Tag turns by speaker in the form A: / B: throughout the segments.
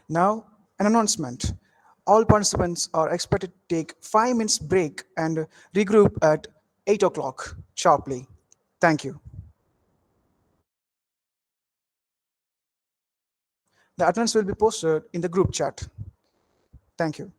A: Now, an announcement. All participants are expected to take 5 minutes break and regroup at 8 o'clock sharply. Thank you. The attendance will be posted in the group chat. Thank you.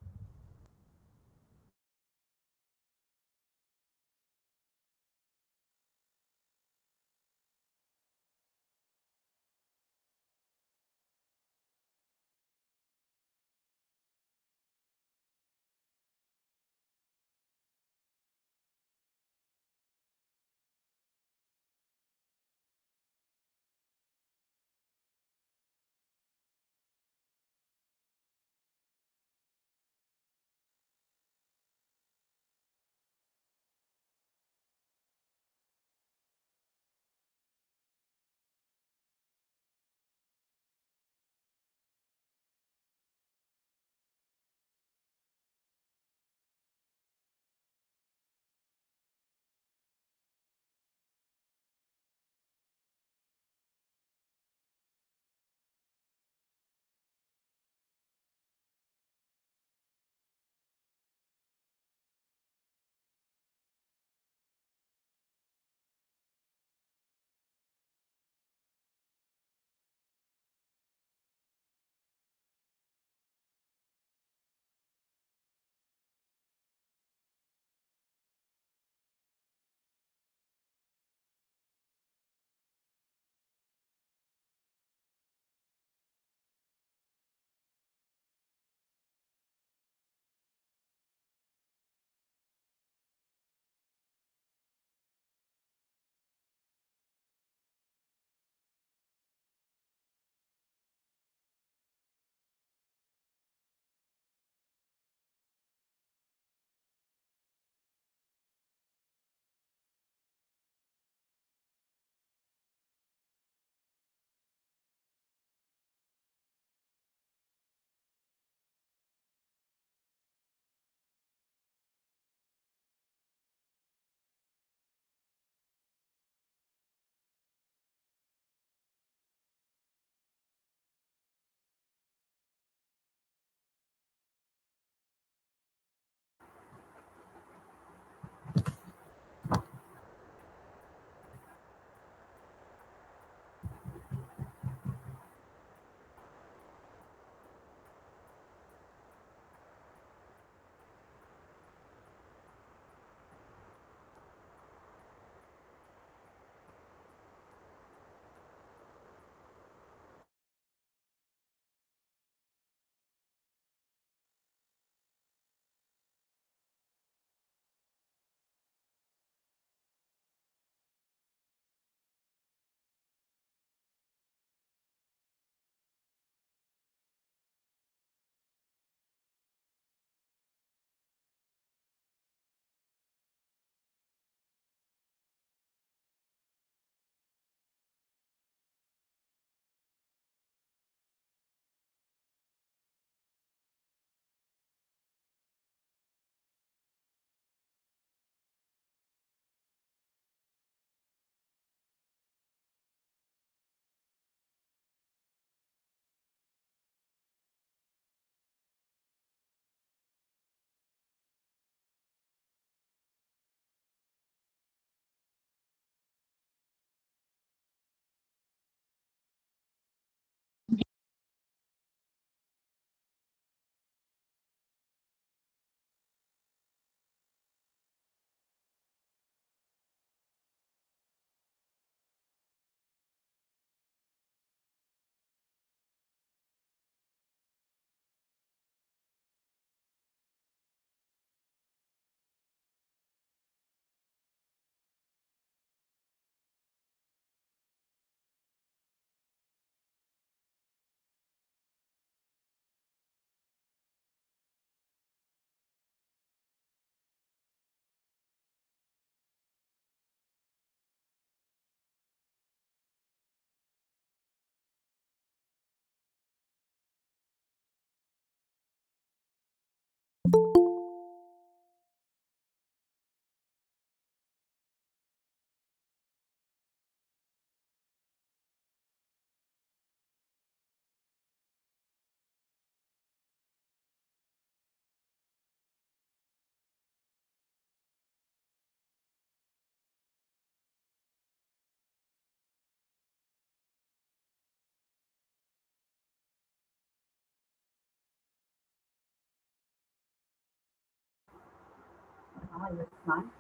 B: Yes, ma'am.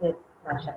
B: Yes, Rasha.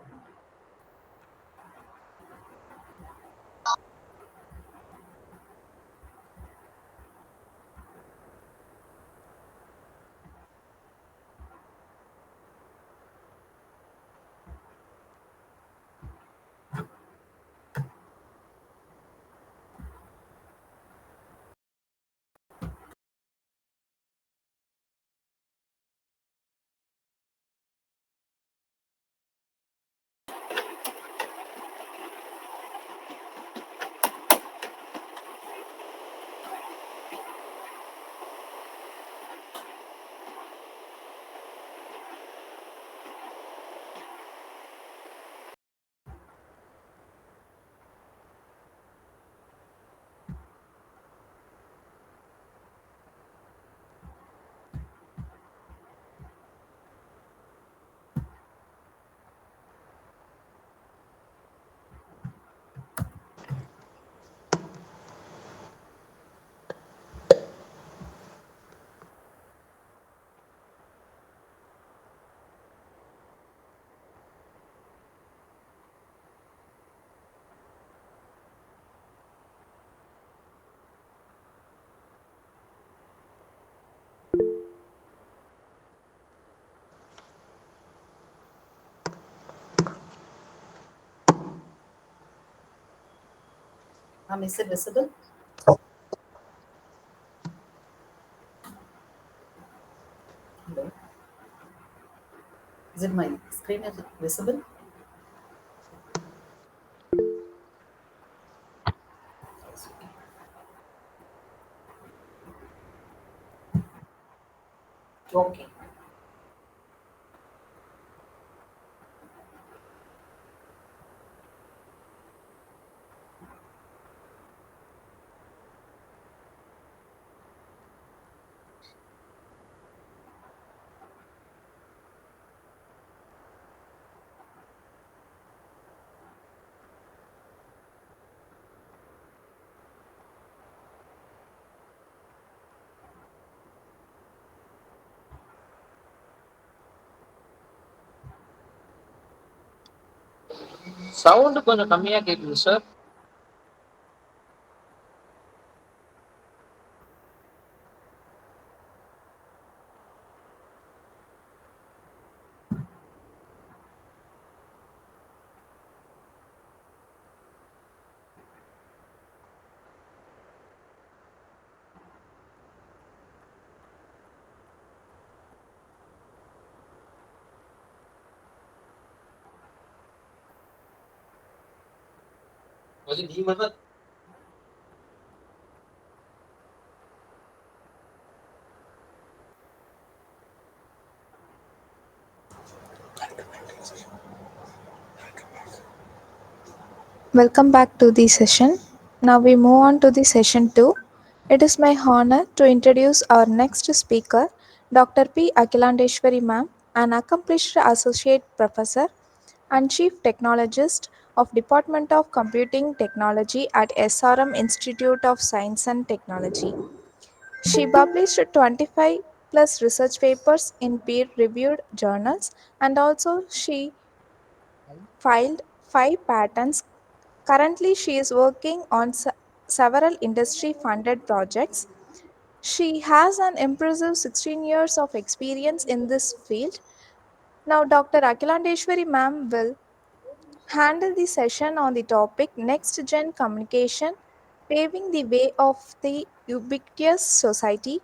B: Ma'am, is it visible? Hello. Is it my screen is visible? Okay.
C: Sound கொஞ்சம் கம்மியா கேக்குது sir. கொஞ்சம் நீ மட்டும்
D: Welcome back to the session. Now we move on to the session 2. It is my honor to introduce our next speaker, Dr. P. Akilandeswari ma'am, an accomplished associate professor and chief technologist of Department of Computing Technology at SRM Institute of Science and Technology. She published 25 plus research papers in peer-reviewed journals, and also she filed 5 patents. Currently, she is working on several industry funded projects. She has an impressive 16 years of experience in this field. Now, Dr. Akilandeswari ma'am will handle the session on the topic Next Gen Communication, Paving the Way of the Ubiquitous Society.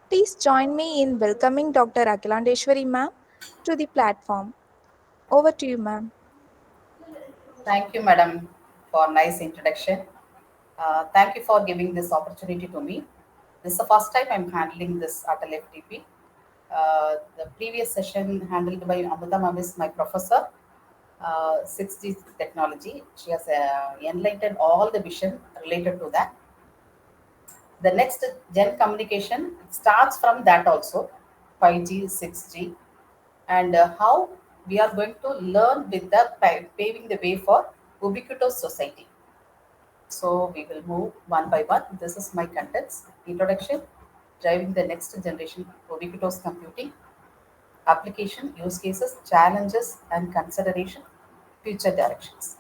D: Please join me in welcoming Dr. Akilandeswari ma'am to the platform. Over to you, ma'am.
B: Thank you, madam, for nice introduction. Thank you for giving this opportunity to me. This is the first time I'm handling this ATAL FDP. The previous session handled by Amrita ma'am is my professor, 6G technology. She has enlightened all the vision related to that. The next gen communication starts from that also, 5G, 6G, and how we are going to learn with the paving the way for ubiquitous society. So we will move one by one. This is my contents introduction. driving the next generation ubiquitous computing, application, use cases, challenges, and consideration, future directions.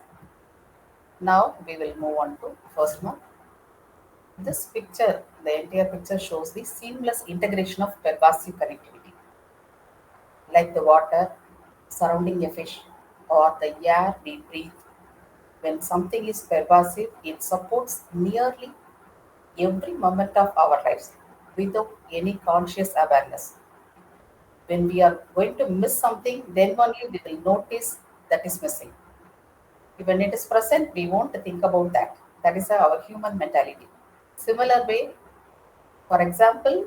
B: Now we will move on to first one. This picture, the entire picture shows the seamless integration of pervasive connectivity, like the water surrounding a fish or the air we breathe. When something is pervasive, it supports nearly every moment of our lives without any conscious awareness. When we are going to miss something, then only we will notice that is missing. When it is present, we won't think about that. That is our human mentality. Similar way, for example,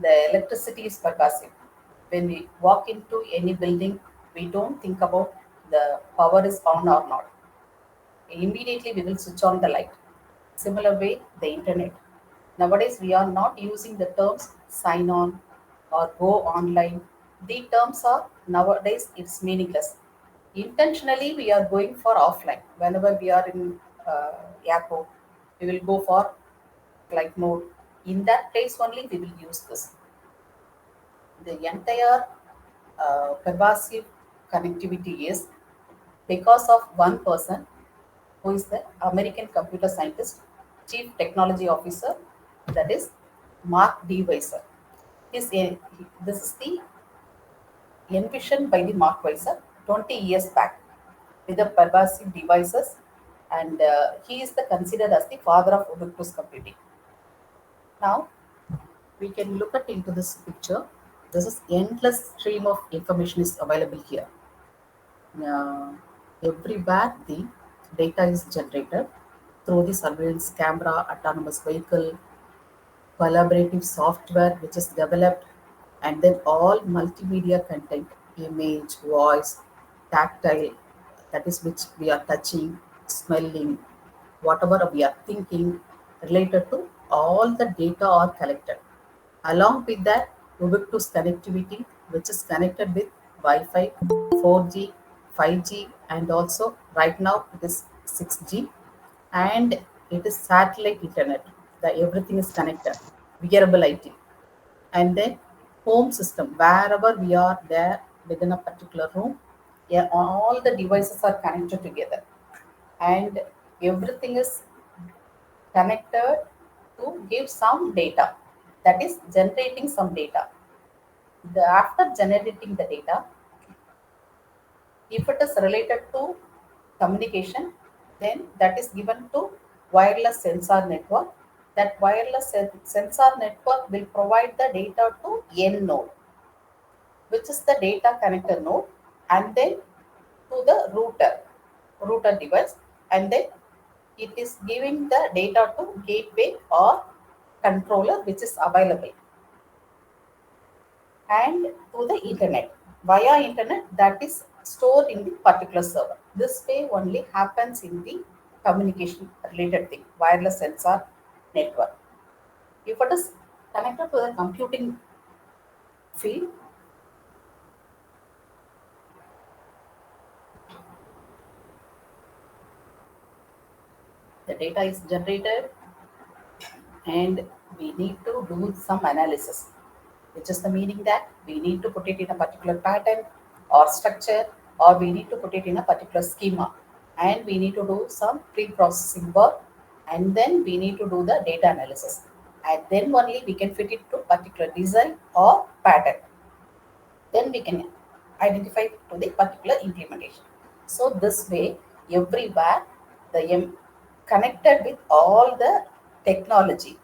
B: the electricity is pervasive. When we walk into any building, we don't think about the power is on or not. Immediately we will switch on the light. Similar way, the internet. Nowadays, we are not using the terms sign on or go online. The terms are nowadays it's meaningless. Intentionally, we are going for offline. Whenever we are in airport, we will go for flight mode. In that place only, we will use this. The entire pervasive connectivity is because of one person who is the American computer scientist, chief technology officer, that is Mark D. Weiser. This is the envisioned by the Mark Weiser 20 years back with the pervasive devices, and he is the considered as the father of ubiquitous computing. Now we can look at into this picture. This is endless stream of information is available here. uh, Everywhere the data is generated through the surveillance camera, autonomous vehicle, collaborative software which is developed, and then all multimedia content, image, voice, tactile, that is which we are touching, smelling, whatever we are thinking related to all the data are collected. Along with that, ubiquitous connectivity, which is connected with Wi-Fi, 4G, 5G, and also right now it is 6G, and it is satellite internet. The everything is connected, wearable IT, and then home system. Wherever we are there within a particular room, yeah, all the devices are connected together, and everything is connected to give some data, that is generating some data. After generating the data, if it is related to communication, then that is given to wireless sensor network. That wireless sensor network will provide the data to n node, which is the data connector node, and then to the router device, and then it is giving the data to gateway or controller which is available, and to the internet. Via internet, that is stored in the particular server. This way only happens in the communication related thing, wireless sensor network. If it is connected to the computing field, the data is generated, and we need to do some analysis, which is the meaning that we need to put it in a particular pattern or structure, or we need to put it in a particular schema, and we need to do some pre-processing work, and then we need to do the data analysis, and then only we can fit it to particular design or pattern. Then we can identify to the particular implementation. So this way, everywhere the connected with all the technology.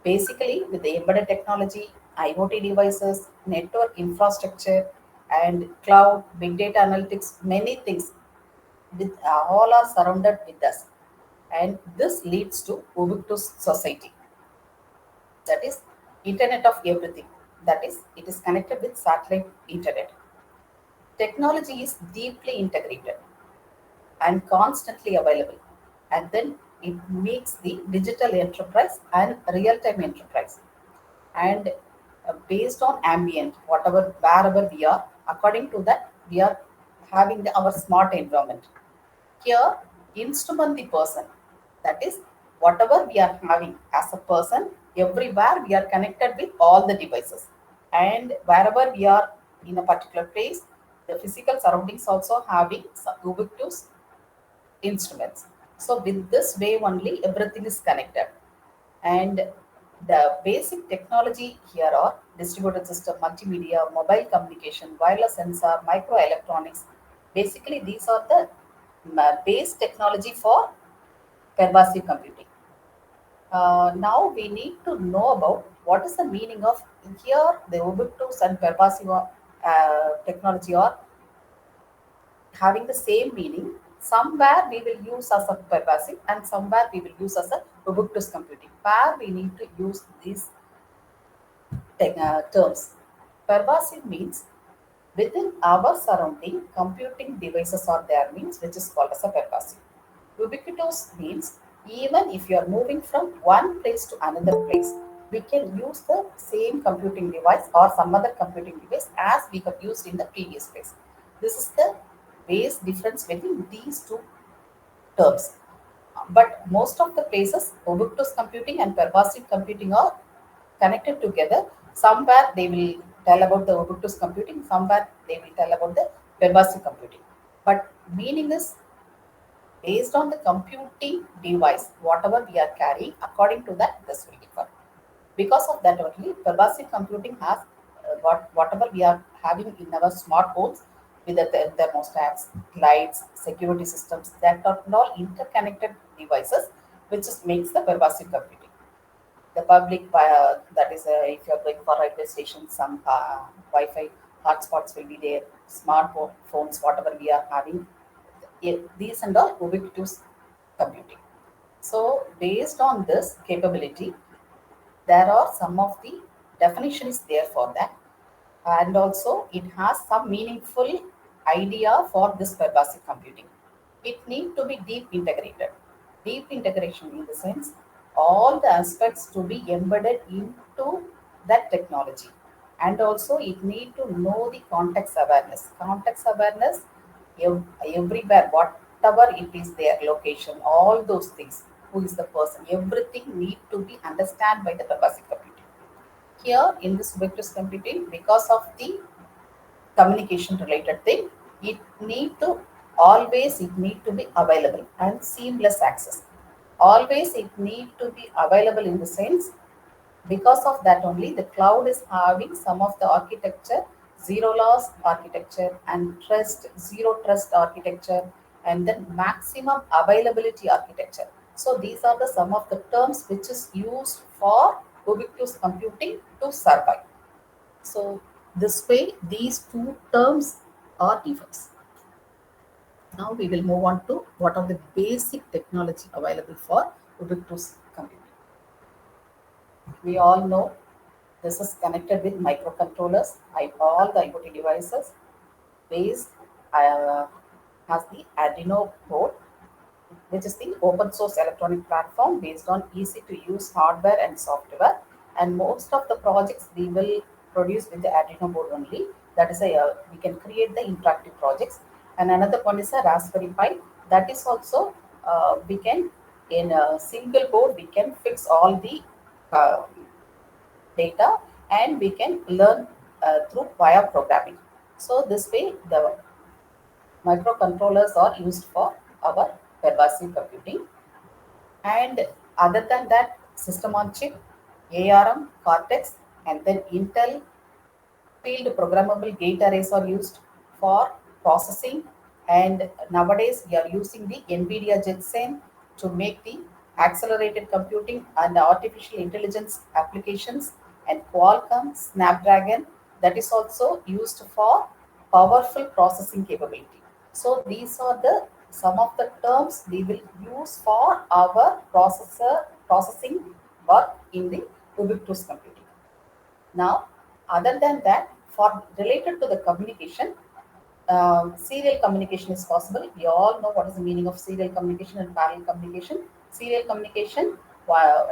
B: Basically, with the embedded technology, IoT devices, network infrastructure, and cloud, big data analytics, many things with, all are surrounded with us. And this leads to ubiquitous society. That is Internet of everything. That is, it is connected with satellite internet. Technology is deeply integrated and constantly available. And then it makes the digital enterprise and real-time enterprise. And based on ambient, whatever wherever we are, according to that, we are having our smart environment. Here, instrument the person. That is, whatever we are having as a person, Everywhere we are connected with all the devices, and wherever we are in a particular place, the physical surroundings also having some ubiquitous instruments. So with this way only everything is connected. And the basic technology here are distributed system, multimedia, mobile communication, wireless sensor, microelectronics. Basically, these are the base technology for pervasive computing. Now we need to know about what is the meaning of here. The ubiquitous and pervasive technology are having the same meaning. Somewhere we will use as a pervasive and somewhere we will use as a ubiquitous computing. Where we need to use these terms. Pervasive means within our surrounding, computing devices are there means which is called as a pervasive. Ubiquitous means even if you are moving from one place to another place, we can use the same computing device or some other computing device as we have used in the previous place. This is the base difference between these two terms. But most of the places, ubiquitous computing and pervasive computing are connected together. Somewhere they will tell about the ubiquitous computing, somewhere they will tell about the pervasive computing. But meaning is based on the computing device, whatever we are carrying, according to that, this will differ. Because of that only, pervasive computing has whatever we are having in our smart homes with the thermostats, lights, security systems, that are all interconnected devices, which is, makes the pervasive computing. The public, that is, if you are going for railway station, some Wi-Fi hotspots will be there, phones, whatever we are having, these and all ubiquitous computing. So based on this capability, there are some of the definition is there for that, and also it has some meaningful idea for this pervasive computing. It need to be deep integrated. Deep integration in the sense all the aspects to be embedded into that technology, and also it need to know the context awareness. Context awareness everywhere, whatever it is, their location, all those things. Who is the person? Everything need to be understand by the pervasive computing. Here in this ubiquitous computing, because of the communication related thing, it need to be available and seamless access. Always it need to be available in the sense, because of that only the cloud is having some of the architecture, zero loss architecture and zero trust architecture, and then maximum availability architecture. So these are the some of the terms which is used for ubiquitous computing to survive. So this way, these two terms are different. Now we will move on to what are the basic technology available for ubiquitous computing. We all know this is connected with microcontrollers. All the IoT devices based uh, has the Arduino board, which is the open source electronic platform based on easy to use hardware and software. And most of the projects we will produce with the Arduino board only. That is we can create the interactive projects. And another one is a Raspberry Pi. That is also we can, in a single board we can fix all the uh, data, and we can learn through via programming. So this way the microcontrollers are used for our pervasive computing. And other than that, system on chip, ARM, Cortex, and then Intel field programmable gate arrays are used for processing. And nowadays we are using the NVIDIA Jetson to make the accelerated computing and artificial intelligence applications, and Qualcomm Snapdragon, that is also used for powerful processing capability. So these are the some of the terms we will use for our processing work in the ubiquitous computing. Now, other than that, for related to the communication, serial communication is possible. We all know what is the meaning of serial communication and parallel communication. Serial communication,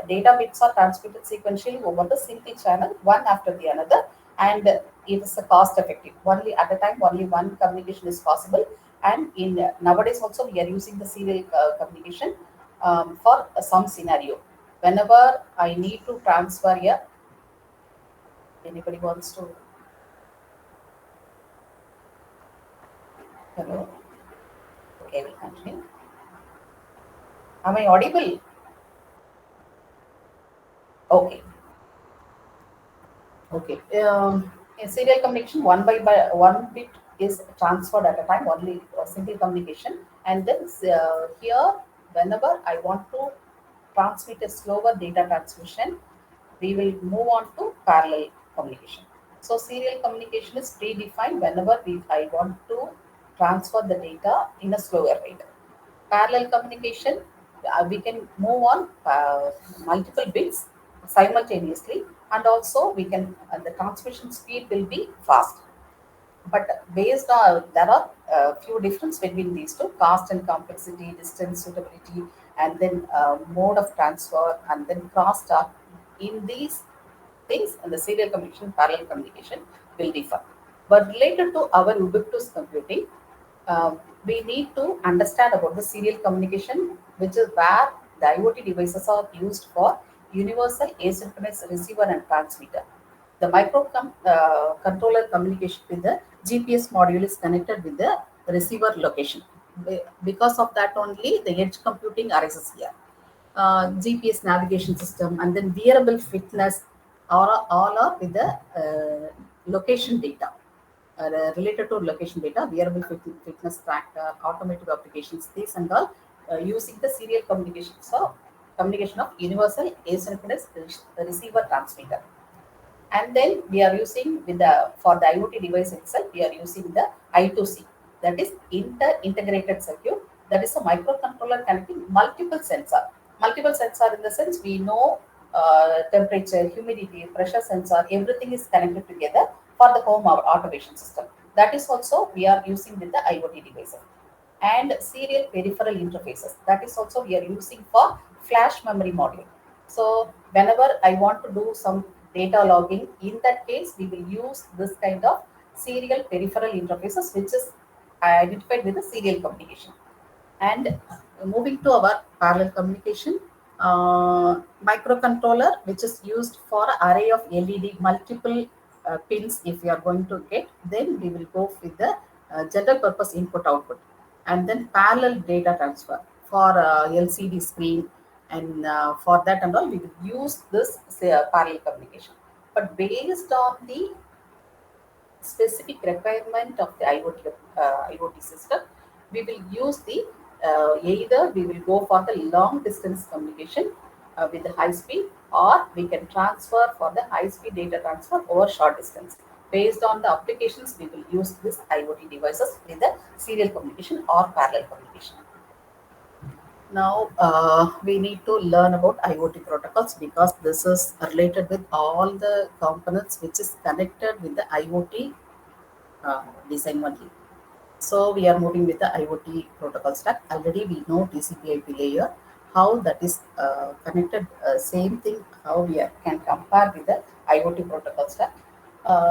B: data bits are transmitted sequentially over the single channel, one after the another, and it is a cost effective. Only at a time, only one communication is possible. And in nowadays also we are using the serial communication for some scenario whenever I need to transfer a, anybody wants to, hello, okay, we'll continue. Am I audible? Okay, okay. In serial communication, one by one bit is transferred at a time, only single communication, and then here, whenever I want to transmit a slower data transmission, we will move on to parallel communication. So serial communication is predefined whenever I want to transfer the data in a slower rate. Parallel communication, we can move on multiple bits simultaneously, and also we can the transmission speed will be fast. But based on there are a few differences between these two: cost and complexity, distance suitability, and then mode of transfer, and then crosstalk. In these things, and the serial communication, parallel communication will differ. But related to our ubiquitous computing, we need to understand about the serial communication, which is where the IoT devices are used for universal asynchronous receiver and transmitter. The controller communication with the GPS module is connected with the receiver location. Because of that only, the edge computing arises here. GPS navigation system, and then wearable fitness, all are with the location data. Related to location data, wearable fitness tracker, automotive applications, these and all using the serial communication. So communication of universal asynchronous receiver transmitter. And then we are using with the for the IoT device itself, we are using the I2C, that is integrated circuit, that is a microcontroller connecting multiple sensor in the sense we know temperature, humidity, pressure sensor, everything is connected together for the home automation system. That is also we are using with the IoT devices. And serial peripheral interfaces, that is also we are using for flash memory module. So whenever I want to do some data logging, in that case we will use this kind of serial peripheral interfaces, which is identified with the serial communication. And moving to our parallel communication, microcontroller, which is used for array of LED multiple pins. If we are going to get, then we will go with the general purpose input output, and then parallel data transfer for LCD screen, and for that and all we will use this say, parallel communication. But based on the specific requirement of the IoT system, we will use the either we will go for the long distance communication with the high speed, or we can transfer for the high speed data transfer over short distance. Based on the applications, we will use this IoT devices with the serial communication or parallel communication. Now we need to learn about IoT protocols, because this is related with all the components which is connected with the IoT design only. So we are moving with the IoT protocol stack. Already we know TCP/IP layer, how that is connected. Same thing how we can compare with the IoT protocol stack.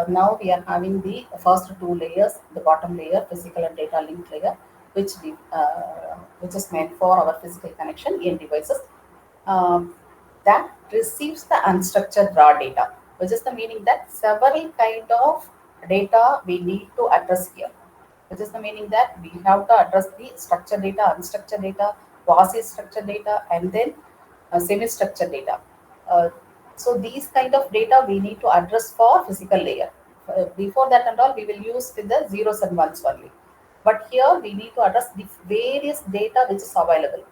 B: Now we are having the first two layers, the bottom layer, physical and data link layer, which is meant for our physical connection in devices. Um, that receives the unstructured raw data, which is the meaning that several kind of data we need to address here, which is the meaning that we have to address the structured data, unstructured data, quasi-structured data, and then semi-structured data. Uh, so these kind of data we need to address for physical layer. Before that and all, we will use with the zeros and ones only. But here we need to address the various data which is available.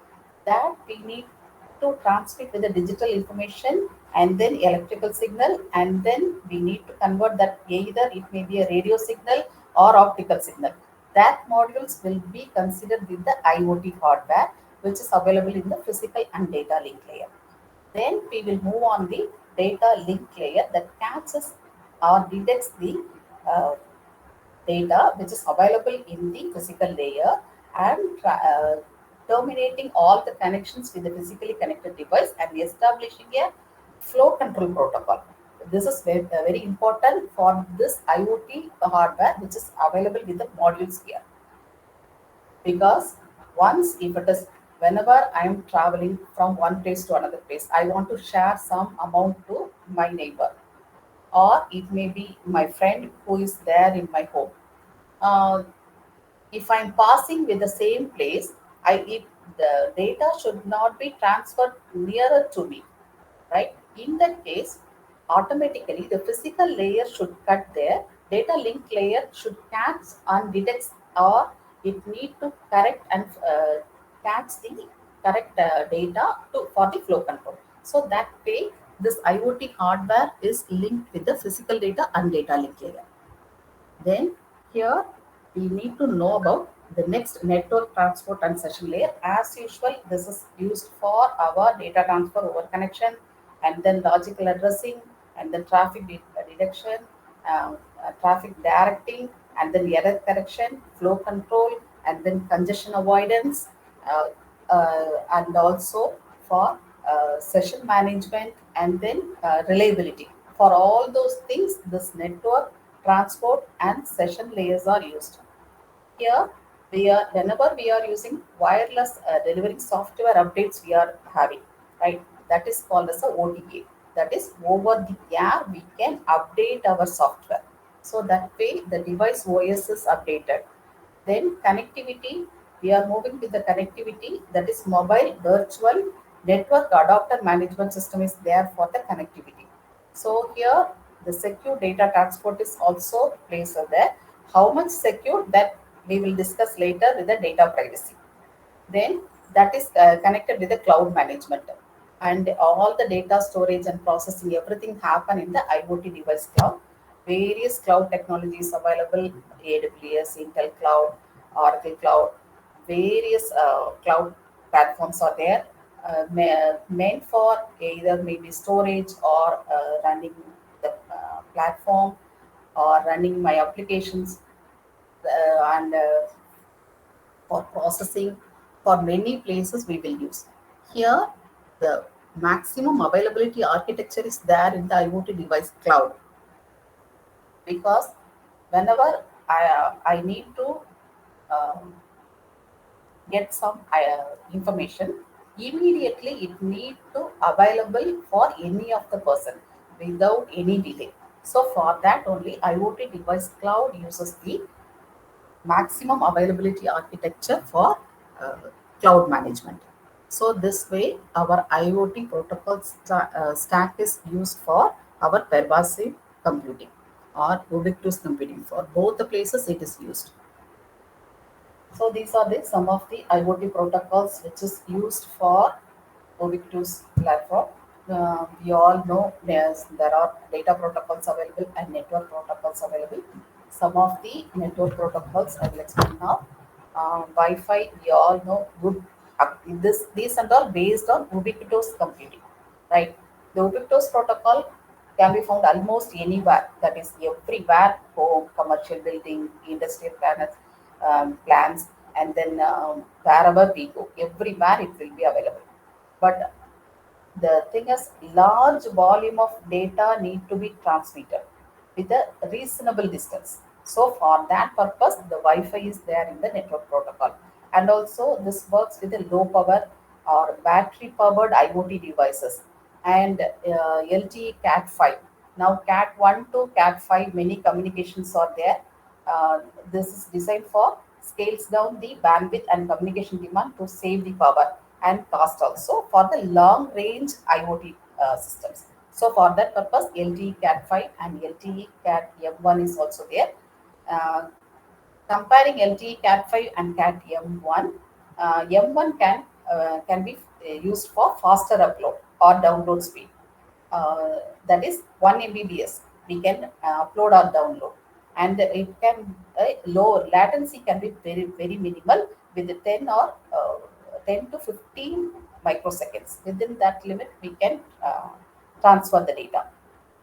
B: That we need to transmit with the digital information, and then electrical signal, and then we need to convert that, either it may be a radio signal or optical signal. That modules will be considered with the IoT hardware, which is available in the physical and data link layer. Then we will move on the data link layer that catches or detects the uh, data which is available in the physical layer, and terminating all the connections with the physically connected device and establishing a flow control protocol. This is very important for this IoT hardware, which is available with the modules here. Because once if it is whenever I am traveling from one place to another place, I want to share some amount to my neighbor, or it may be my friend who is there in my home. Uh, if I'm passing with the same place, the data should not be transferred nearer to me, right? In that case, automatically the physical layer should cut there, data link layer should catch and detect, or it need to correct and catch the correct data for the flow control. So that way, this IoT hardware is linked with the physical data and data link layer. Then here we need to know about the next network transport and session layer. As usual, this is used for our data transfer over connection, and then logical addressing, and then traffic detection, traffic directing, and then error correction, flow control, and then congestion avoidance, uh, and also for session management, and then reliability. For all those things, this network, transport, and session layers are used. Here, whenever we are using wireless delivering software updates, we are having, right. That is called as a OTA. That is over the air. We can update our software, so that way the device OS is updated. Then connectivity, we are moving with the connectivity, that is mobile virtual network adapter management system is there for the connectivity. So here the secure data transport is also placed there. How much secure, that we will discuss later with the data privacy. Then that is connected with the cloud management, and all the data storage and processing, everything happen in the IoT device cloud. Various cloud technologies available: AWS, Intel Cloud, Oracle Cloud. Various cloud platforms are there, meant for either maybe storage, or running the platform, or running my applications, and for processing. For many places we will use. Here, the maximum availability architecture is there in the IoT device cloud, because whenever I need to um, get some information, immediately it need to available for any of the person without any delay. So for that only, IoT device cloud uses the maximum availability architecture for uh, cloud management. So this way, our IoT protocol stack is used for our pervasive computing or ubiquitous computing. For both the places, it is used. So these are the some of the IoT protocols which is used for Ubiquitous platform. We all know there are data protocols available and network protocols available. Some of the network protocols I will explain now. Wi-Fi, we all know good. This these and all based on ubiquitous computing, right? The ubiquitous protocol can be found almost anywhere. That is everywhere: home, commercial building, industrial plants, and then wherever we go, everywhere it will be available. But the thing is, large volume of data need to be transmitted with a reasonable distance. So for that purpose, the Wi-Fi is there in the network protocol. And also this works with a low power or battery powered IoT devices, and LTE Cat 5. Now Cat 1 to Cat 5, many communications are there. Uh, this is designed for scales down the bandwidth and communication demand to save the power and cost also for the long range IoT systems. So for that purpose, LTE Cat 5 and LTE Cat M1 is also there. Uh, Comparing LTE Cat 5 and Cat M1, M1 can be used for faster upload or download speed. That is 1 Mbps. We can upload or download, and it can low latency can be very minimal with the 10 to 15 microseconds. Within that limit, we can transfer the data.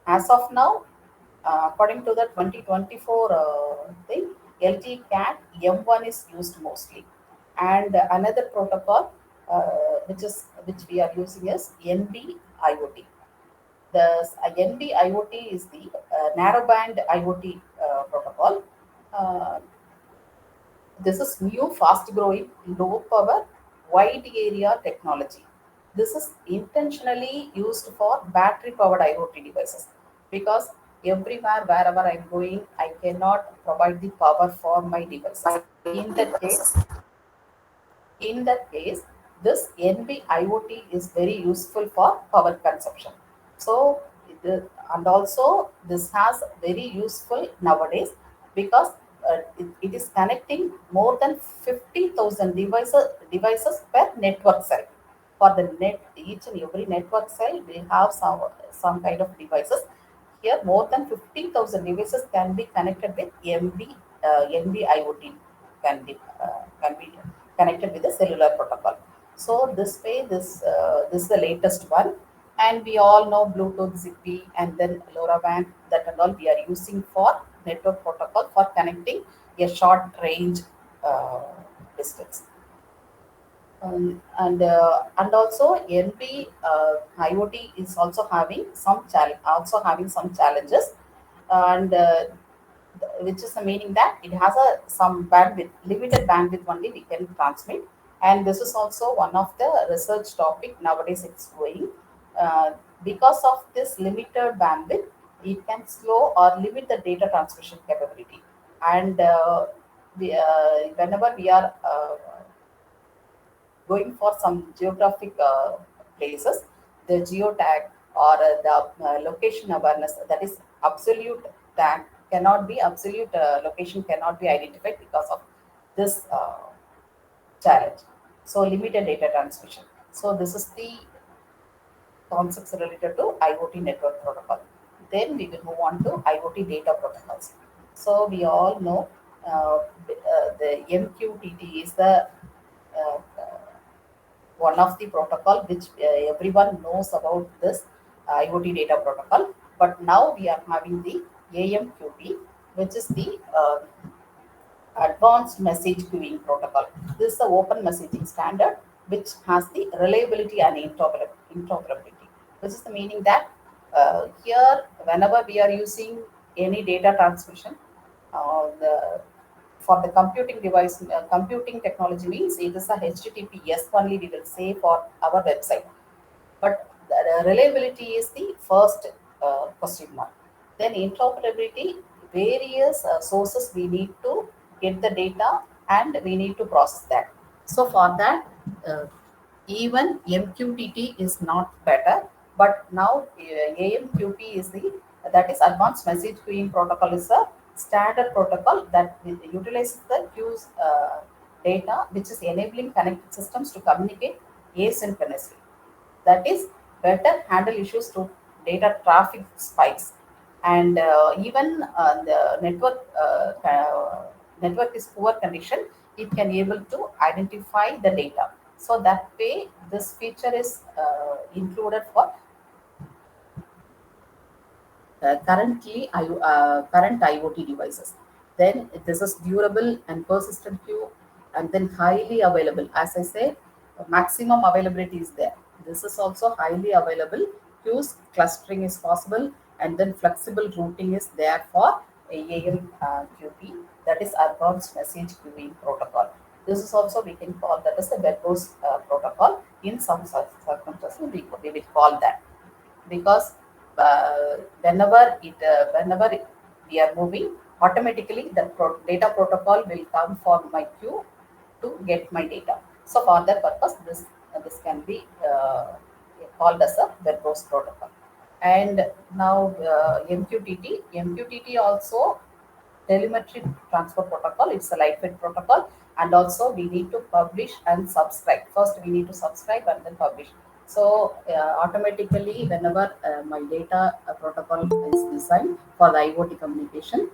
B: As of now, according to the 2024 thing, LT CAT M1 is used mostly, and another protocol which we are using is NB IoT. The NB IoT is the narrowband IoT protocol. Uh, this is new, fast growing, low power wide area technology. This is intentionally used for battery powered IoT devices because everywhere, wherever I'm going, I cannot provide the power for my devices. In that case, in that case, this NB IoT is very useful for power consumption. So, and also this has very useful nowadays because it is connecting more than 50,000 devices per network cell. For the net, each and every network cell, we have some kind of devices. Here, more than 15,000 devices can be connected with NB IoT can be connected with the cellular protocol. So this way, this is the latest one, and we all know Bluetooth, Zigbee, and then LoRaWAN. That and all we are using for network protocol for connecting a short range uh, distance. And also NB IoT is also having some challenges, and which is the meaning that it has a some bandwidth, limited bandwidth only we can transmit, and this is also one of the research topic nowadays it's going. Uh, because of this limited bandwidth, it can slow or limit the data transmission capability, and whenever we are going for some geographic places, the geotag or the location awareness, that is absolute tag cannot be absolute location cannot be identified because of this challenge. So limited data transmission. So this is the concepts related to IoT network protocol. Then we will move on to IoT data protocols. So we all know the MQTT is the uh, one of the protocol which everyone knows about this IoT data protocol. But now we are having the AMQP, which is the advanced message queuing protocol. This is the open messaging standard which has the reliability and interoperability, which is the meaning that here, whenever we are using any data transmission, for the computing device, computing technology means it is a HTTPS only we will say for our website, but the reliability is the first question mark. Then interoperability, various sources we need to get the data and we need to process that. So for that, uh, even MQTT is not better, but now AMQP is the that is Advanced Message Queuing Protocol is a standard protocol that utilizes the queues data, which is enabling connected systems to communicate asynchronously. That is better handle issues to data traffic spikes, and even the network is poor condition, it can able to identify the data. So that way this feature is included for current IoT devices. Then this is durable and persistent queue, and then highly available. As I said, maximum availability is there. This is also highly available. Queues clustering is possible, and then flexible routing is there for AMQP. That is Advanced Message Queuing Protocol. This is also we can call that as a verbose protocol. In some circumstances, we will call that because whenever we are moving, automatically the data protocol will come for my queue to get my data. So for that purpose, this can be called as a verbose protocol. And now MQTT also telemetry transfer protocol. It's a lightweight protocol, and also we need to publish and subscribe. First, we need to subscribe and then publish. So automatically, whenever my data protocol is designed for the IoT communication,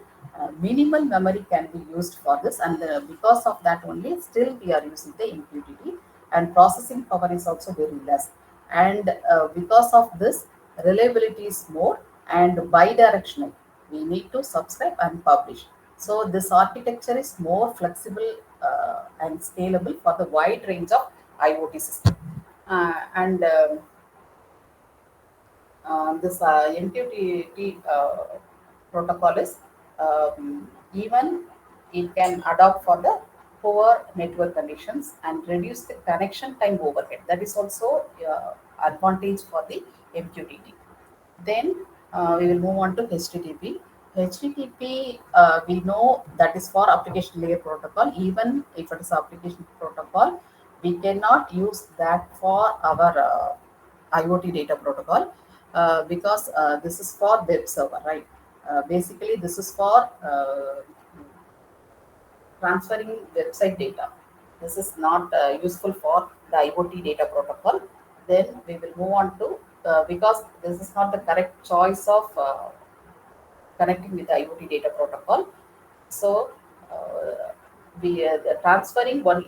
B: minimal memory can be used for this, and because of that only, still we are using the MQTT, and processing power is also very less. And because of this, reliability is more and bidirectional. We need to subscribe and publish. So this architecture is more flexible and scalable for the wide range of IoT system. And this MQTT protocol is even it can adopt for the poor network conditions and reduce the connection time overhead. That is also advantage for the MQTT. Then we will move on to HTTP. HTTP, we know that is for application layer protocol. Even if it is application protocol, we cannot use that for our IoT data protocol because this is for web server, right? Basically, this is for transferring website data. This is not useful for the IoT data protocol. Then we will move on to because this is not the correct choice of connecting with the IoT data protocol. So we the transferring one.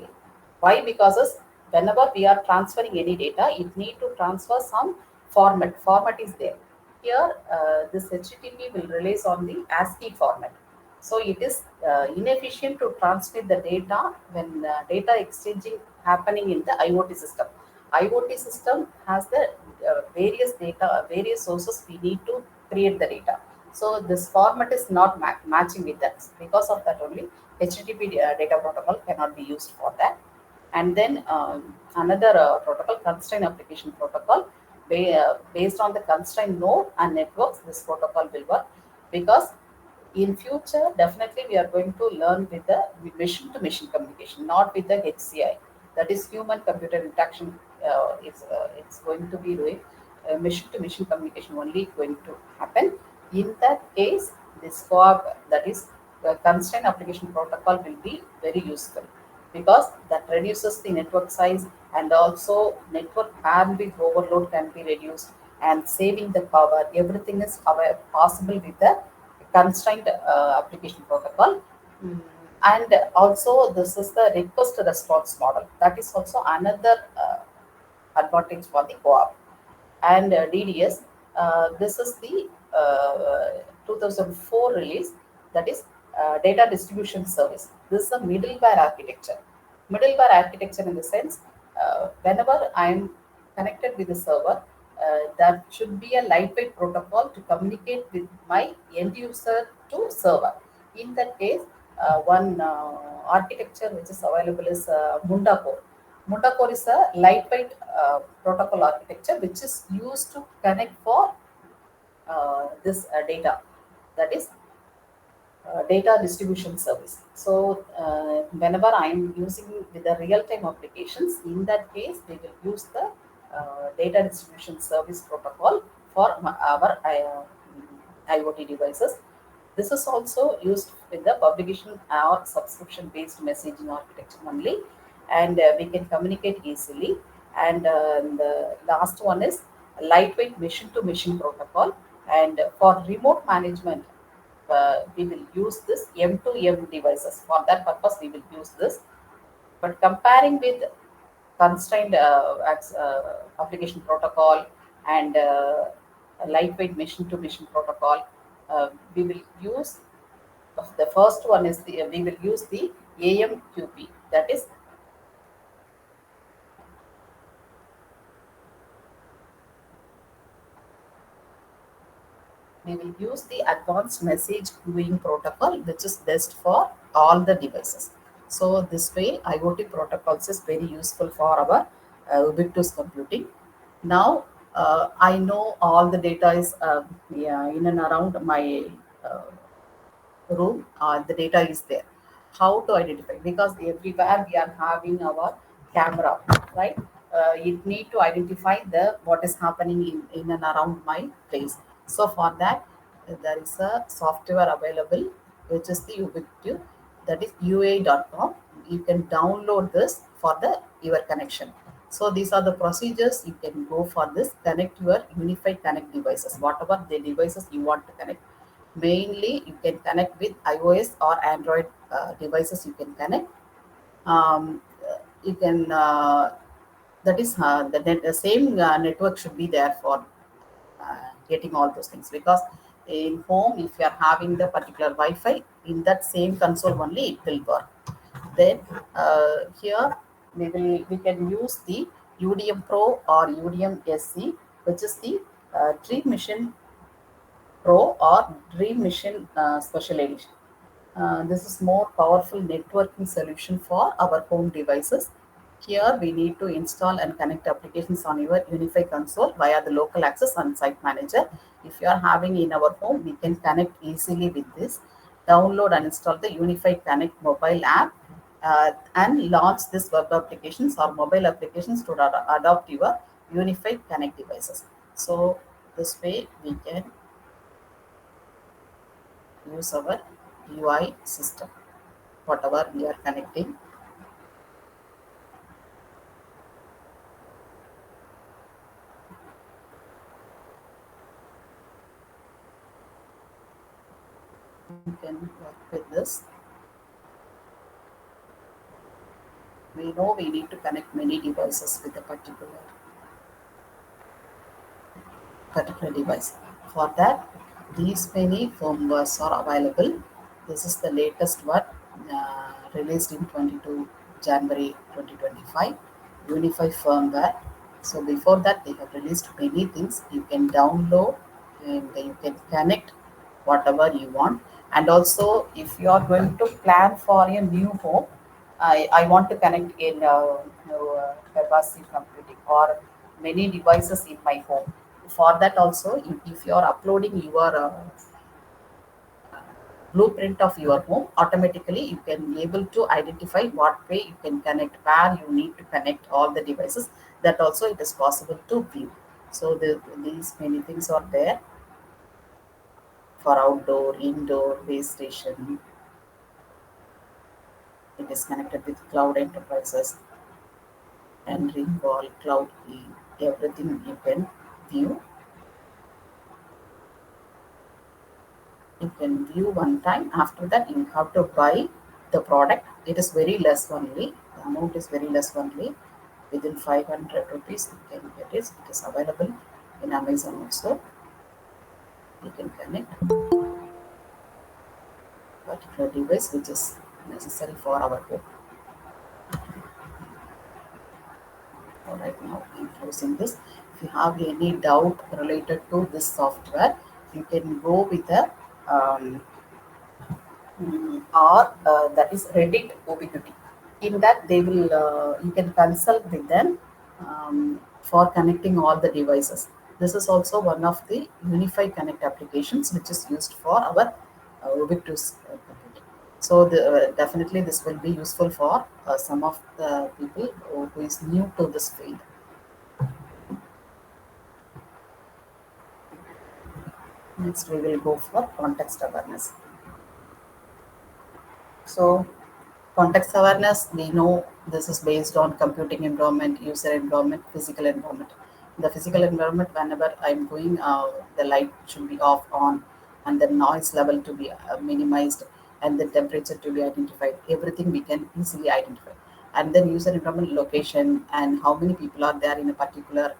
B: Why? Because whenever we are transferring any data, it need to transfer some format. Format is there. Here, this HTTP will release on the ASCII format. So it is inefficient to transmit the data when data exchanging happening in the IoT system. IoT system has the various sources we need to create the data. So this format is not matching with that. Because of that only, HTTP data protocol cannot be used for that. And then another protocol, constraint application protocol, based on the constraint node and networks, this protocol will work because in future definitely we are going to learn with the machine to machine communication, not with the HCI. That is human computer interaction. It's going to be doing machine to machine communication only going to happen. In that case, this co-op, that is the constraint application protocol, will be very useful because that reduces the network size, and also network bandwidth overload can be reduced, and saving the power. Everything is possible with the constraint application protocol. Mm, and also this is the request response model. That is also another advantage for the co-op. And DDS, this is the 2004 release, that is data distribution service. This is a middleware architecture. Middleware architecture in the sense, whenever I am connected with the server, that should be a lightweight protocol to communicate with my end user to server. In that case, one architecture which is available is Munda Core. Munda Core is a lightweight protocol architecture which is used to connect for this data, that is data distribution service. So whenever I'm using with the real-time applications, in that case we will use the data distribution service protocol for our IoT devices. This is also used with the publication or subscription based messaging architecture only, and we can communicate easily. And the last one is lightweight machine to machine protocol. And for remote management, we will use this M2M devices. For that purpose, we will use this. But comparing with constrained application protocol and lightweight machine to machine protocol, we will use the first one is the we will use the AMQP. That is, we will use the advanced message queuing protocol, which is best for all the devices. So this way, IoT protocols is very useful for our ubiquitous computing. Now, I know all the data is yeah, in and around my uh, room, the data is there. How to identify? Because everywhere we are having our camera, right? It need to identify the what is happening in and around my place. So for that, there is a software available which is the Ubiquitous, that is ua.com. You can download this for the your connection. So these are the procedures you can go for this. Connect your unified connect devices, whatever the devices you want to connect. Mainly, you can connect with iOS or Android devices. You can connect. You can that is the same network should be there for getting all those things, because in home if you are having the particular Wi-Fi, in that same console only it will work. Then here we can use the UDM Pro or UDM SC, which is the Dream Mission Pro or Dream Mission Special Edition. This is more powerful networking solution for our home devices. Here we need to install and connect applications on your Unify console via the local access and site manager. If you are having in our home, we can connect easily with this. Download and install the Unify Connect mobile app and launch this web applications or mobile applications to adopt your Unify Connect devices. So this way we can use our UI system, whatever we are connecting. You can work with this. We know we need to connect many devices with a particular device. For that, these many firmwares are available. This is the latest one released in 22 January 2025, Unify firmware. So before that, they have released many things. You can download and you can connect whatever you want. And also, if you are going to plan for a new home, I want to connect in capacity computing or many devices in my home. For that also, if you are uploading your blueprint of your home, automatically you can be able to identify what way you can connect, where you need to connect all the devices. That also it is possible to view. So these many things are there for outdoor, indoor, base station. It is connected with cloud enterprises and ring wall, cloud key, everything you can view. You can view one time. After that you have to buy the product. It is very less only, the amount is very less only. Within 500 rupees you can get it. It is available in Amazon also. You can connect particular device which is necessary for our home. All right, now I'm closing this. If you have any doubt related to this software, you can go with a or that is Reddit Ubiquity. In that, they will you can consult with them for connecting all the devices. This is also one of the Unify Connect applications which is used for our Ubiquitous computing. So definitely this will be useful for some of the people who is new to this field. Next, we will go for context awareness. So context awareness, we know this is based on computing environment, user environment, physical environment. The physical environment, whenever I'm going, the light should be off on, and the noise level to be minimized, and the temperature to be identified. Everything we can easily identify. And then user environment location and how many people are there in a particular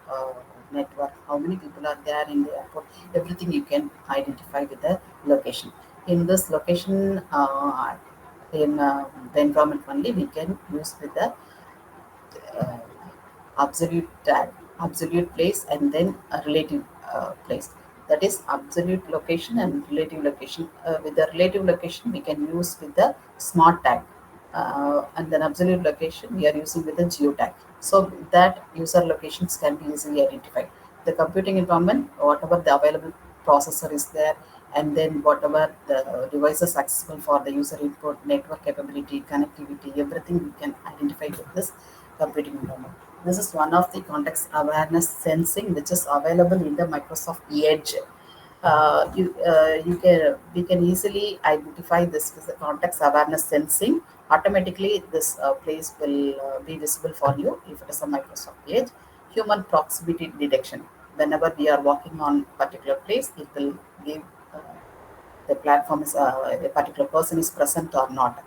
B: network, how many people are there in the airport. Everything you can identify with the location. In this location, in the environment only we can use with the uh, absolute tag, absolute place, and then a relative place. That is absolute location and relative location. With the relative location, we can use with the smart tag, and then absolute location we are using with the geo tag. So that user locations can be easily identified. The computing environment, whatever the available processor is there, and then whatever the devices accessible for the user input, network capability, connectivity, everything we can identify with this computing environment. This is one of the context awareness sensing which is available in the Microsoft Edge. You can we can easily identify this as a context awareness sensing. Automatically, this place will be visible for you if it is a Microsoft Edge. Human proximity detection. Whenever we are walking on particular place, it will give the platform is a particular person is present or not.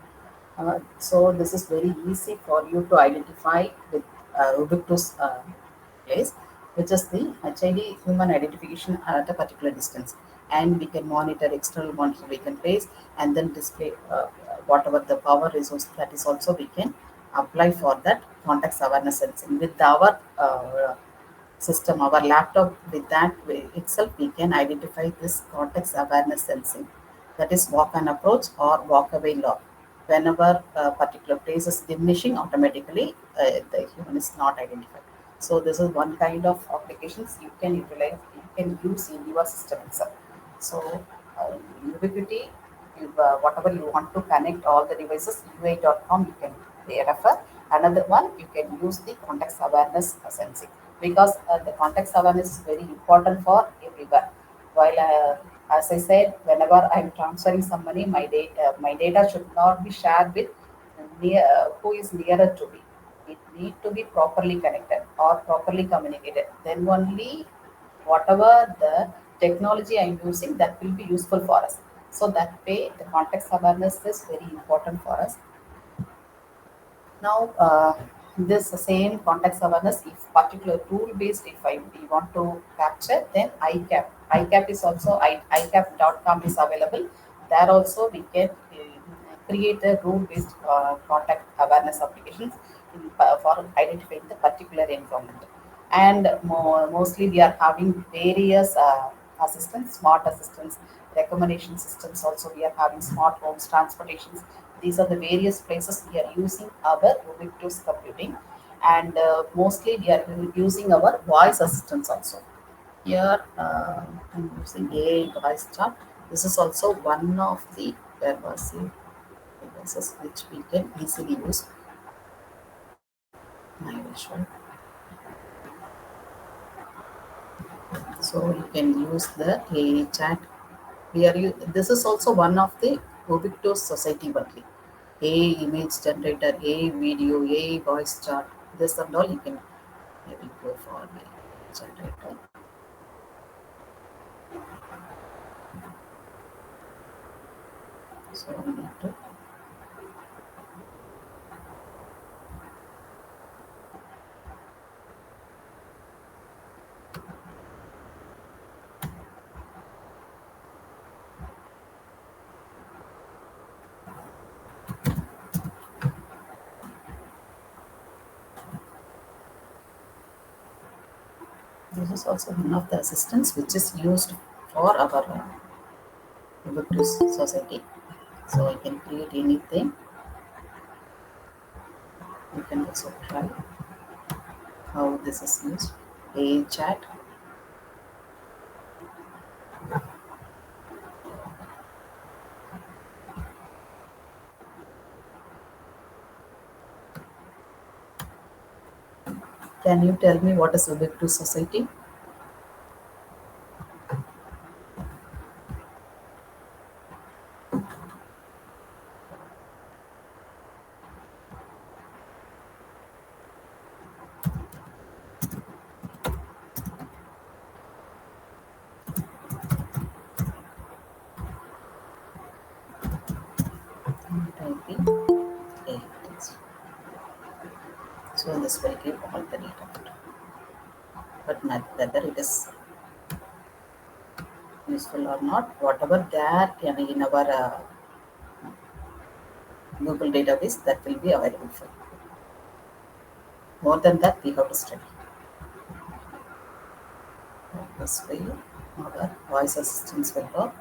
B: So this is very easy for you to identify with Ubiquitous place, which is the HID human identification at a particular distance. And we can monitor external monitor we can place and then display whatever the power resource that is also we can apply for that context awareness sensing. With our system, our laptop, with that way itself, we can identify this context awareness sensing. that is walk and approach or walk away law. Whenever a particular place is diminishing, automatically the human is not identified. So this is one kind of applications you can utilize, you can use in your system itself. So ubiquity, whatever you want to connect all the devices, ui.com you can refer. Another one, you can use the context awareness sensing, because the context awareness is very important for everywhere. While as I said, whenever I'm transferring some money, my data should not be shared with who is nearer to me. It need to be properly connected or properly communicated. Then only whatever the technology I'm using, that will be useful for us. So that way, the context awareness is very important for us. Now, this same context awareness, if particular rule based, if we want to capture, then ICAP. ICAP is also ICAP.com is available. There also we can create a rule based contact awareness applications for identifying the particular environment. And mostly we are having various assistants, smart assistants, recommendation systems. Also, we are having smart homes, transportations. These are the various places we are using our ubiquitous computing, and mostly we are using our voice assistants also. Here I'm using AI voice chat. This is also one of the pervasive devices which we can easily use. I will show. So you can use the AI chat. This is also one of the ubiquitous society only. AI image generator, AI video, AI voice chat. This and all you can. I will go for my generator. So I need to. This is also one of the assistants which is used for our ubiquitous society. So I can create anything. You can also try how this is used. AI chat. Can you tell me what is ubiquitous society? Typing AI text. So this will give all the data. But not whether it is useful or not, whatever there in our Google database, that will be available for you. More than that, we have to study. This way, our voice assistants will work.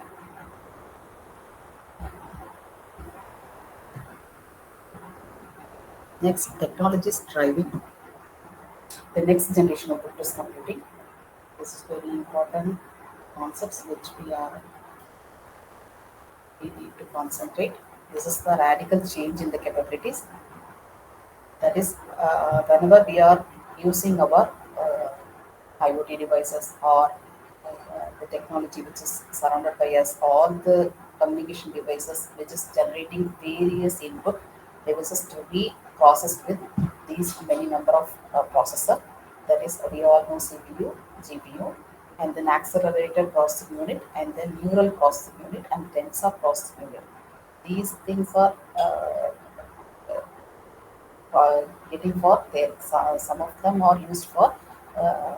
B: Next, technology is driving the next generation of Bluetooth computing. This is very important concepts which we need to concentrate. This is the radical change in the capabilities. That is, whenever we are using our IoT devices or the technology which is surrounded by us, all the communication devices which is generating various input devices to be processed with these many number of processor. That is, we all know CPU, GPU, and then accelerator processing unit, and then neural processing unit, and tensor processing unit. These things are getting for their, some of them are used for uh,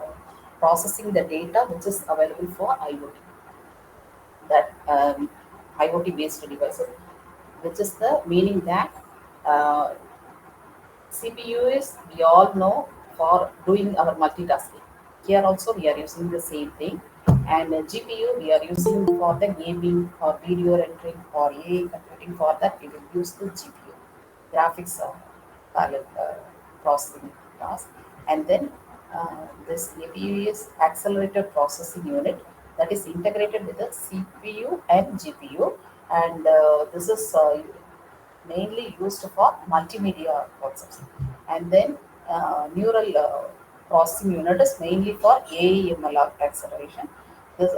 B: processing the data which is available for IoT, that IoT based devices, which is the meaning that uh, CPU is, we all know, for doing our multitasking. Here also we are using the same thing. And GPU we are using for the gaming or video rendering or AI computing. For that we will use the GPU, graphics parallel processing task. And then this APU is accelerated processing unit that is integrated with the CPU and GPU, and this is mainly used for multimedia concepts. And then neural processing unit is mainly for AML acceleration. This,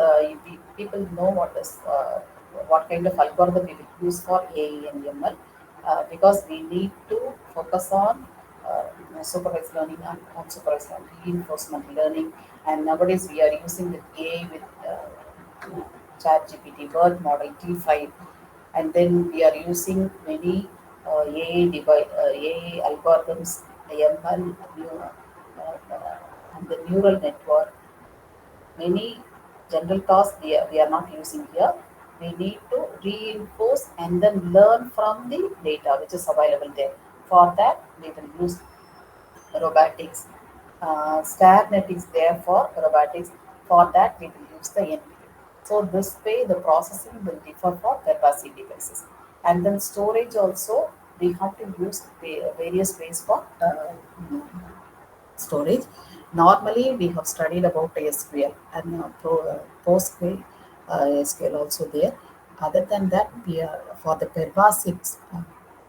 B: people know what kind of algorithm we will use for AI and ML, because we need to focus on supervised learning and unsupervised learning, reinforcement learning. And nowadays we are using with AI with ChatGPT, word model T5, and then we are using many AI algorithms, ML, and the neural network. Many general tasks we are not using here. We need to reinforce and then learn from the data which is available there. For that, we will use robotics. StarNet is there for robotics. For that, we will use the NPU. So this way, the processing will differ for capacity devices. And then storage also, we have to use various ways for storage. Normally, we have studied about SQL and PostgreSQL SQL also there. Other than that, we are for the pervasives.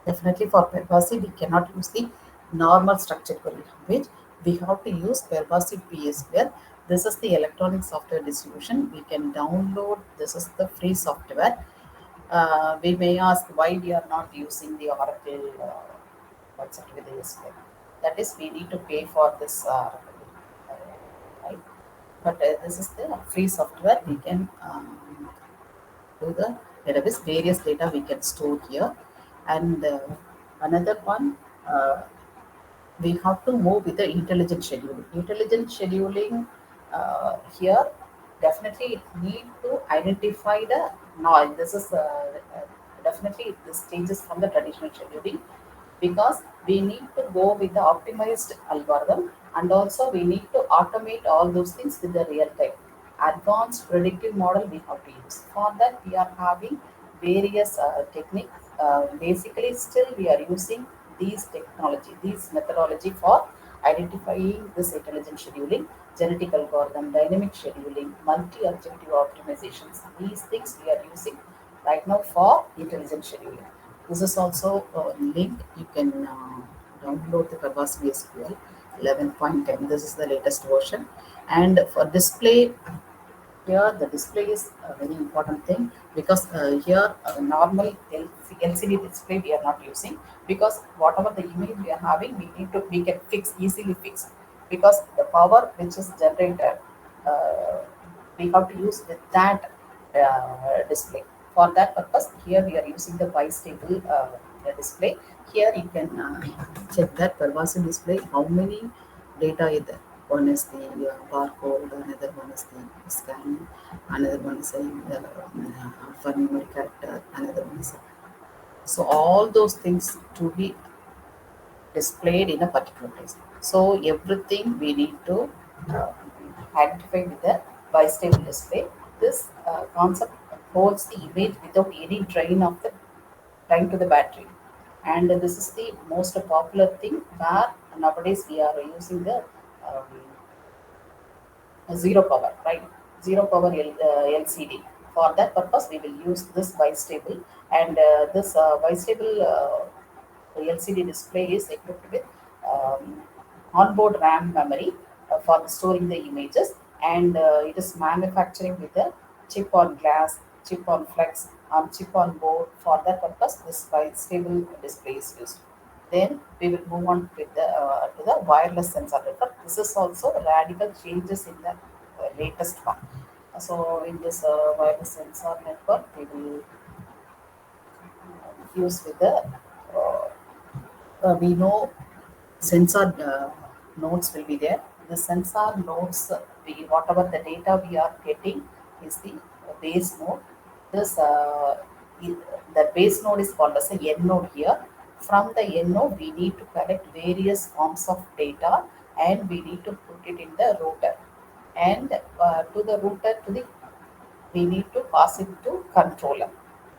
B: Definitely for pervasive, we cannot use the normal structured query language. We have to use pervasive PSQL. This is the electronic software distribution. We can download. This is the free software. We may ask why we are not using the Oracle what's it with the SQL. That is, we need to pay for this, right? But this is the free software. We can do the database, various data we can store here. And another one, uh, we have to move with the intelligent scheduling. Intelligent scheduling here, definitely it need to identify the noise. This is definitely this changes from the traditional scheduling, because we need to go with the optimized algorithm, and also we need to automate all those things with the real time advanced predictive model we have to use. For that we are having various techniques. Basically still we are using these methodology for identifying this intelligent scheduling, genetic algorithm, dynamic scheduling, multi-objective optimizations. These things we are using right now for intelligent scheduling. This is also a link. You can download the Pervasive SQL 11.10. This is the latest version. And for display, here the display is a very important thing, because here normal LCD display we are not using, because whatever the image we are having, we can fix easily fix, because the power which is generated, uh, we have to use with that display. For that purpose, here we are using the bistable display. Here you can check that pervasive display, how many data is there. One is the barcode, another one is the scan, another one is a alphanumeric character, another one is so all those things to be displayed in a particular place. So everything we need to uh, identify with the bistable display. This concept holds the image without any drain to the battery, and this is the most popular thing where nowadays we are using the zero power, right? Zero power LCD. For that purpose, we will use this bistable, and this bistable LCD display is equipped with onboard RAM memory for storing the images, and it is manufacturing with a chip on glass, chip on flex, chip on board. For that purpose, this bistable display is used. Then we will move on with to the wireless sensor network. This is also radical changes in the latest one. So in this wireless sensor network, we will use with the we know sensor nodes will be there. The sensor nodes, whatever the data we are getting is the base node. This the base node is called as a N node here. From the N node, we need to collect various forms of data, and we need to put it in the router. and to the router to the we need to pass it to controller,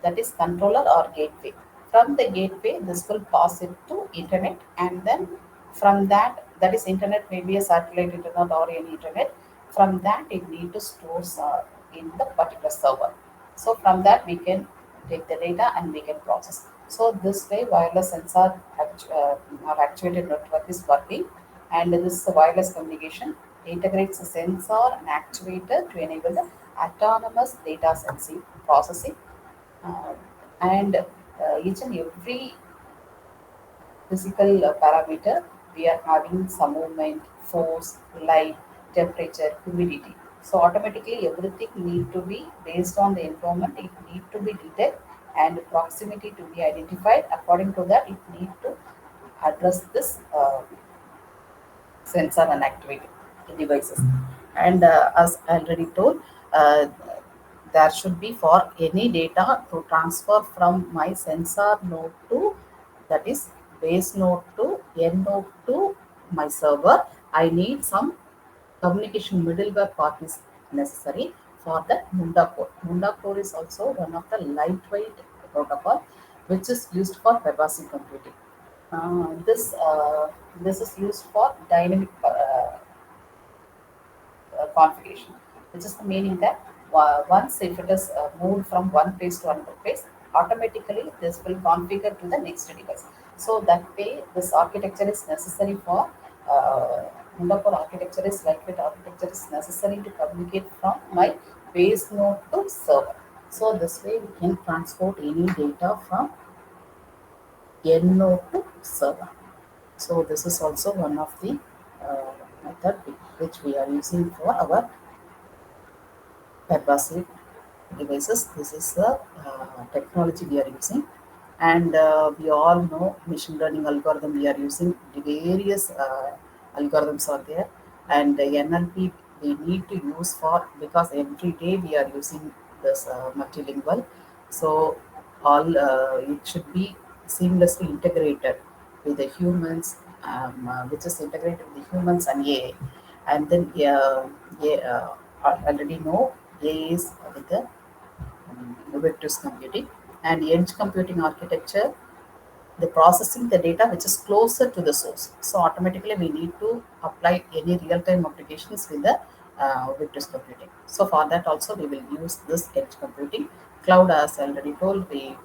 B: that is controller or gateway. From the gateway this will pass it to internet, and then from that, that is internet, maybe a satellite internet or any internet. From that it need to store in the particular server. So from that we can take the data and we can process. So this way wireless sensor or actuated network is working, and this wireless communication integrates a sensor and actuator to enable the autonomous data sensing processing, uh, and each and every physical parameter we are having some movement, force, light, temperature, humidity. So automatically everything need to be based on the environment, it need to be detected and proximity to be identified. According to that it need to address this sensor and activate devices. And as I already told, uh, there should be for any data to transfer from my sensor node to, that is base node to end node to my server. I need some communication middleware part is necessary for the Munda core. Munda core is also one of the lightweight protocol which is used for pervasive computing. This is used for dynamic configuration, which is the meaning that once if it is moved from one place to another place, automatically this will configure to the next device. So that way, this architecture is necessary for Mundapur architecture is lightweight architecture is necessary to communicate from my base node to server. So this way we can transport any data from end node to server. So this is also one of the method which we are using for our pervasive devices. This is the technology we are using, and we all know machine learning algorithm. We are using the various algorithms are there, and the NLP we need to use for, because every day we are using this multilingual. So all it should be seamlessly integrated with the humans, which is integrated with the humans and AI. And then yeah, I already know AI is with the Ubiquitous computing and edge computing architecture, the processing the data which is closer to the source. So automatically we need to apply any real-time applications with the Ubiquitous computing. So for that also we will use this edge computing. Cloud, as I already told, we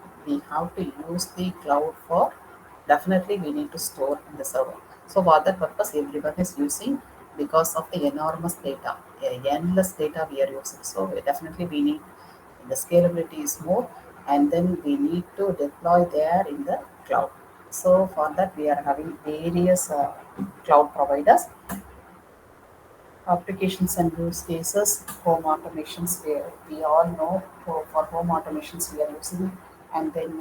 B: have to use the cloud for, definitely we need to store in the server. So for that purpose everyone is using, because of the enormous data, endless data we are using. So definitely we need, the scalability is more, and then we need to deploy there in the cloud. So for that we are having various cloud providers, applications and use cases. Home automations, we all know for home automations we are using, and then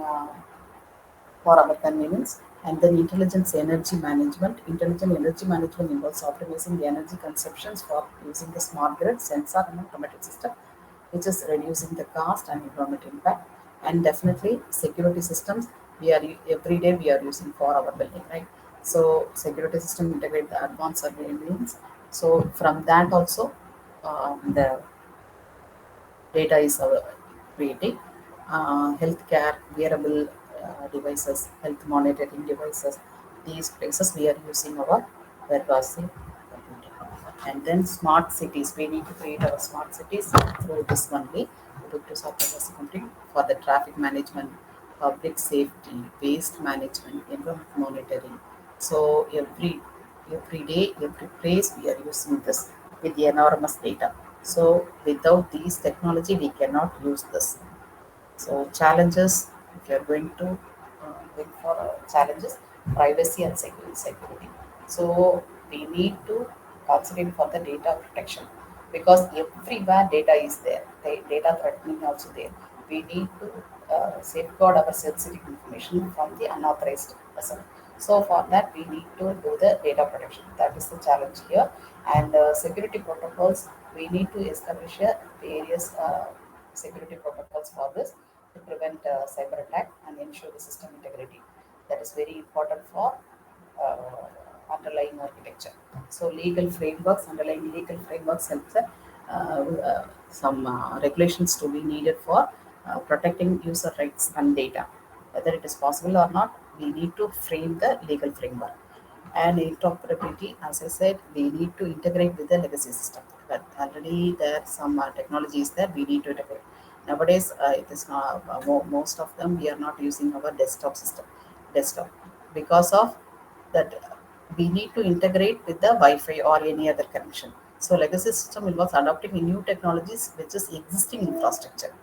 B: for our convenience. And then intelligence energy management. Intelligent energy management involves optimizing the energy consumptions for using the smart grid, sensor, and automated system, which is reducing the cost and environmental impact. And definitely security systems. We are every day we are using for our building, right? So security system integrate the advanced surveillance. So from that also, the data is creating healthcare wearable devices, health monitoring devices. These places we are using our warehousing computing. And then smart cities, we need to create our smart cities through this only, to software computing for the traffic management, public safety, waste management, environment monitoring. So every day, every place we are using this with the enormous data. So without these technology, we cannot use this. So challenges, if you are going to look for challenges, privacy and security. So we need to concentrate for the data protection, because everywhere data is there. Data threatening also there. We need to safeguard our sensitive information from the unauthorized person. So for that we need to do the data protection. That is the challenge here. And security protocols, we need to establish various security protocols for this to prevent cyber attack and ensure the system integrity. That is very important for uh, underlying architecture. So underlying legal frameworks help the some regulations to be needed for protecting user rights and data. Whether it is possible or not, we need to frame the legal framework. And interoperability, as I said, we need to integrate with the legacy system. But already there are some technologies that we need to integrate. Nowadays, it is not most of them. We are not using our desktop because of that. We need to integrate with the Wi-Fi or any other connection. So legacy system involves adopting new technologies, which is existing infrastructure,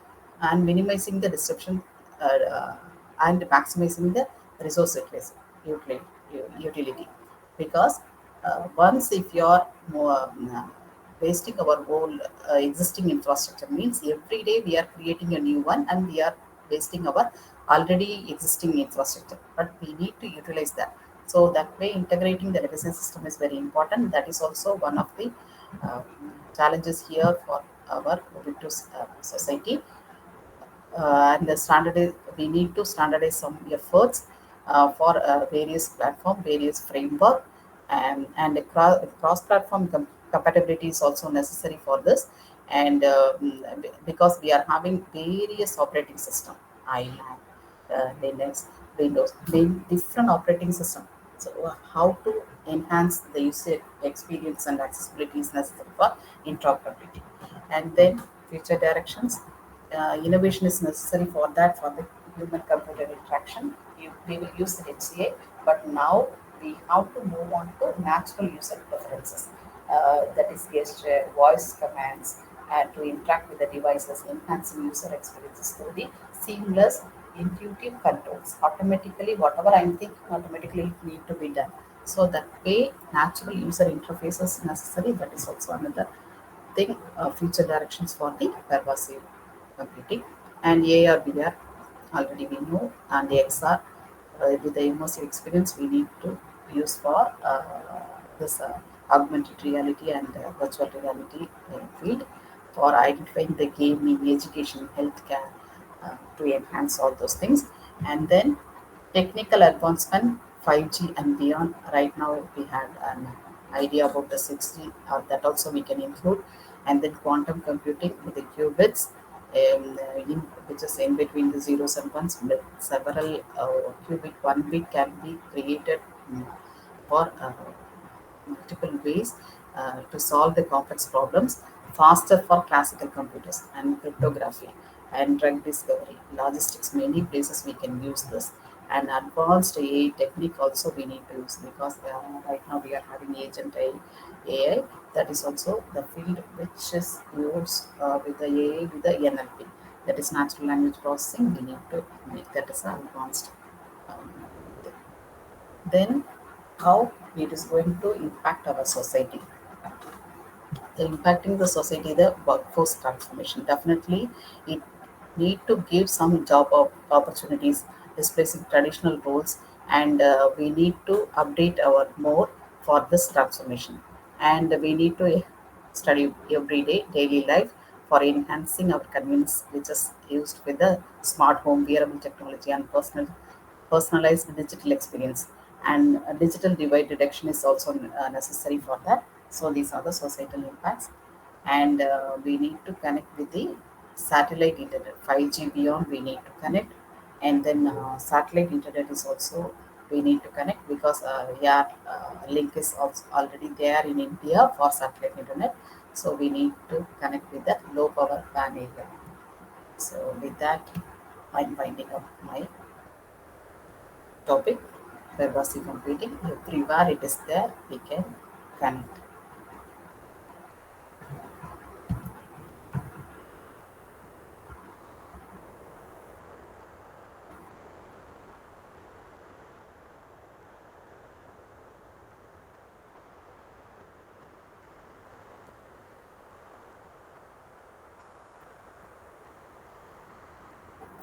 B: and minimizing the disruption uh, and maximizing the resource utility. utility. Because once if you are more wasting our whole existing infrastructure means every day we are creating a new one and we are wasting our already existing infrastructure, but we need to utilize that. So that way integrating the legacy system is very important. That is also one of the uh, challenges here for our Ubiquitous society. And the standardize, we need to standardize some efforts for various platform, various framework, and cross platform compatibility is also necessary for this. And because we are having various operating system, iMac, Linux, Windows, different operating system. So how to enhance the user experience and accessibility is necessary for interoperability. And then future directions, innovation is necessary for that, for the human computer interaction. We will use the HCA, but now we have to move on to natural user preferences. That is gesture, voice commands, and to interact with the devices, enhancing user experiences through the seamless, intuitive controls. Automatically, whatever I'm thinking, automatically it need to be done. So that way, natural user interfaces necessary. That is also another thing. Future directions for the pervasive computing. And AR, VR, already we know, and the XR, with the immersive experience we need to use for this augmented reality and virtual reality field, for identifying the gaming, education, healthcare, to enhance all those things. And then technical advancement, 5G and beyond. Right now we had an idea about the 6G, that also we can include. And then quantum computing with the qubits, which is in between the zeros and ones, with several qubit, one bit can be created for multiple ways to solve the complex problems, faster for classical computers and cryptography and drug discovery, logistics, many places we can use this. And advanced AI technique also we need to use, because right now we are having agent AI. That is also the field which is used with the AI, with the NLP. That is natural language processing. We need to make that as an advanced um, thing. Then how it is going to impact our society. The impacting the society, the workforce transformation, definitely it need to give some job opportunities, displacing traditional roles. And we need to update our more for this transformation. And we need to study every day daily life for enhancing our convenience, which is used with the smart home, wearable technology, and personalized digital experience. And digital divide reduction is also necessary for that. So these are the societal impacts. And we need to connect with the satellite internet, 5G beyond we need to connect. And then satellite internet is also we need to connect, because yeah, link is also already there in India for satellite internet. So we need to connect with that low power WAN area. So with that, I'm winding up my topic. Pervasive computing, everywhere it is there, we can connect.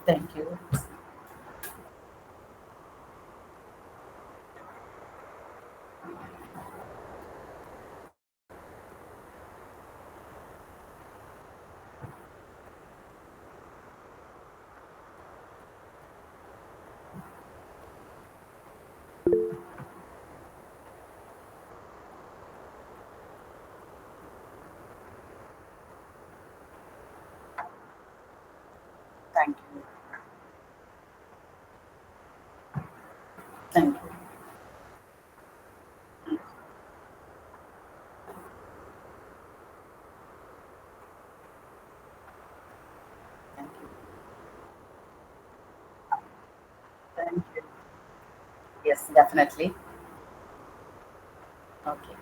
B: Thank you. Thank you. Thank you. Thank you. Thank you. Yes, definitely. Okay.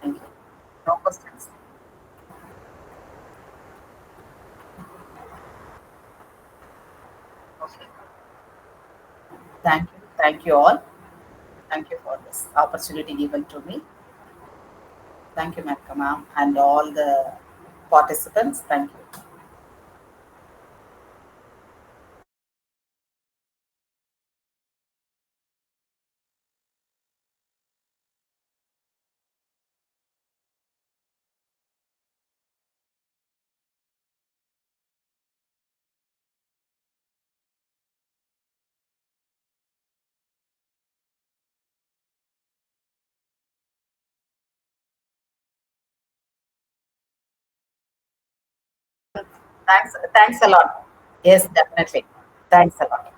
B: Thank you. No questions. Okay. Thank you. Thank you all. Thank you for this opportunity given to me. Thank you, ma'am, and all the participants. Thank you. Thanks. Thanks a lot. Yes, definitely. Thanks a lot.